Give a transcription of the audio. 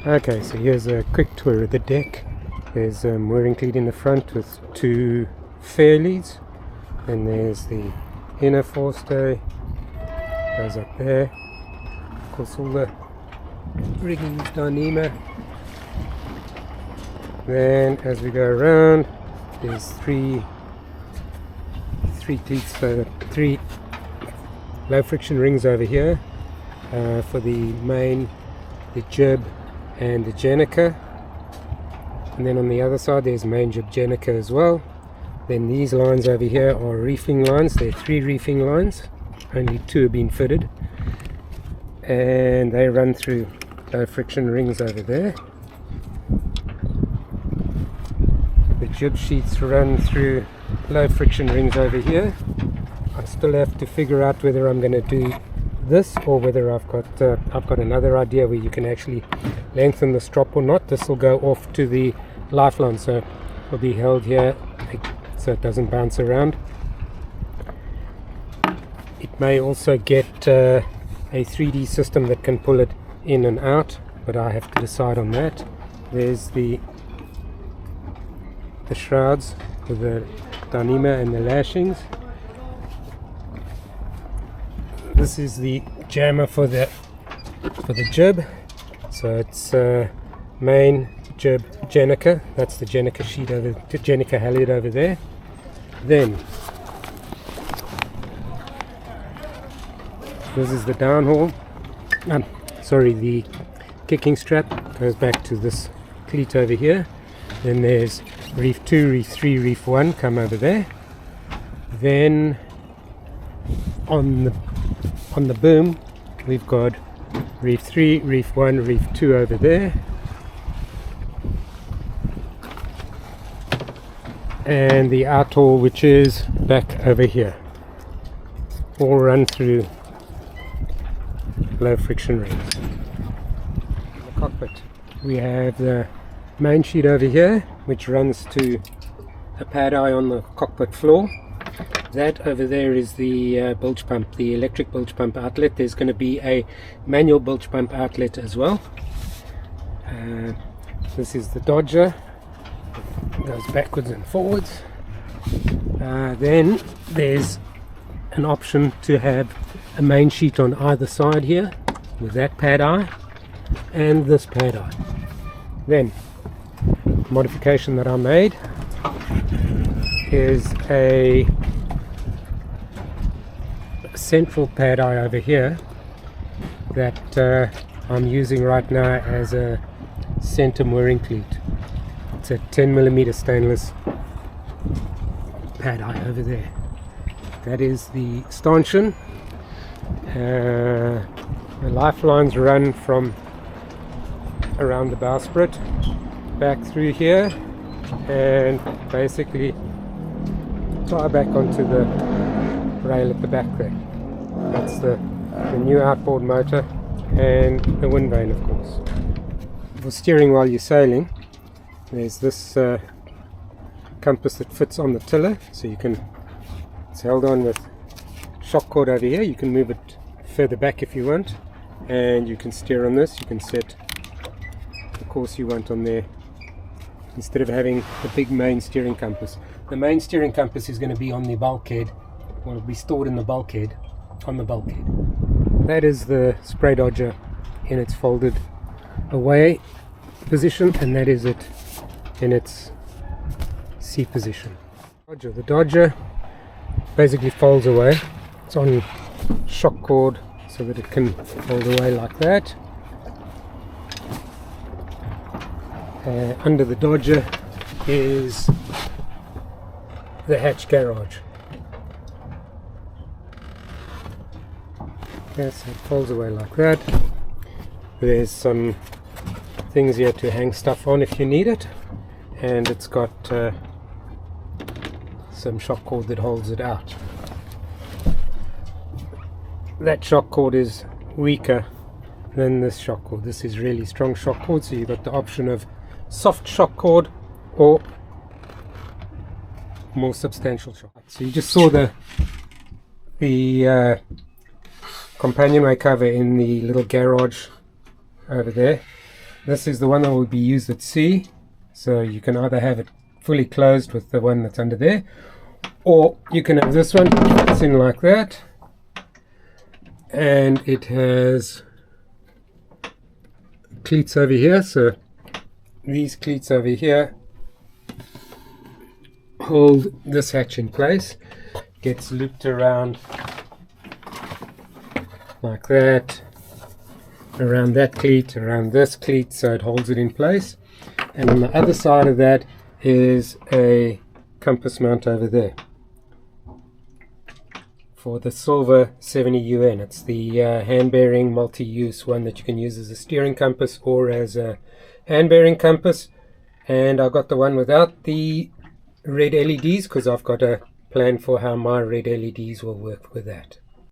Okay, so here's a quick tour of the deck. There's a mooring cleat in the front with two fairleads. Then there's the inner forestay, goes up there. Of course, all the rigging is Dyneema. Then as we go around, there's three cleats, three low friction rings over here for the main, the jib and the Jenica. And then on the other side there's main jib Jenica as well. Then these lines over here are reefing lines. There are 3 reefing lines, only 2 have been fitted, and they run through low friction rings over there. The jib sheets run through low friction rings over here. I still have to figure out whether I'm going to do this or whether I've got another idea where you can actually lengthen the strop or not. This will go off to the lifeline, so it will be held here so it doesn't bounce around. It may also get a 3D system that can pull it in and out, but I have to decide on that. There's the shrouds with the Dyneema and the lashings. This is the jammer for the jib, so it's main jib Jenica. That's the Jenica sheet over the Jenica halyard over there. Then this is the downhaul. The kicking strap goes back to this cleat over here. Then there's reef 2, reef 3, reef 1 come over there. Then on the boom we've got reef 3, reef 1, reef 2 over there, and the outhaul, which is back over here, all run through low friction rings. In the cockpit we have the main sheet over here, which runs to a pad eye on the cockpit floor. That over there is the bilge pump, the electric bilge pump outlet. There's going to be a manual bilge pump outlet as well. This is the Dodger, it goes backwards and forwards. Then there's an option to have a main sheet on either side here with that pad eye and this pad eye. Then modification that I made is a central pad eye over here that I'm using right now as a center mooring cleat. It's a 10mm stainless pad eye over there. That is the stanchion. The lifelines run from around the bowsprit back through here and basically tie back onto the rail at the back there. That's the new outboard motor and the wind vane, of course. For steering while you're sailing, there's this compass that fits on the tiller, so it's held on with shock cord over here. You can move it further back if you want, and you can steer on this. You can set the course you want on there instead of having the big main steering compass. The main steering compass is going to be on the bulkhead, will be stored in the bulkhead, on the bulkhead. That is the spray dodger in its folded away position, and that is it in its C position. The Dodger basically folds away. It's on shock cord so that it can fold away like that. Under the Dodger is the hatch garage. Yes, it folds away like that. There's some things here to hang stuff on if you need it, and it's got some shock cord that holds it out. That shock cord is weaker than this shock cord. This is really strong shock cord, so you've got the option of soft shock cord or more substantial shock. So you just saw the companionway cover in the little garage over there. This is the one that will be used at sea, so you can either have it fully closed with the one that's under there, or you can have this one which fits in like that, and it has cleats over here. So these cleats over here hold this hatch in place, gets looped around like that, around that cleat, around this cleat, so it holds it in place. And on the other side of that is a compass mount over there for the silver 70 UN. It's the hand bearing multi-use one that you can use as a steering compass or as a hand bearing compass. And I got the one without the red LEDs because I've got a plan for how my red LEDs will work with that.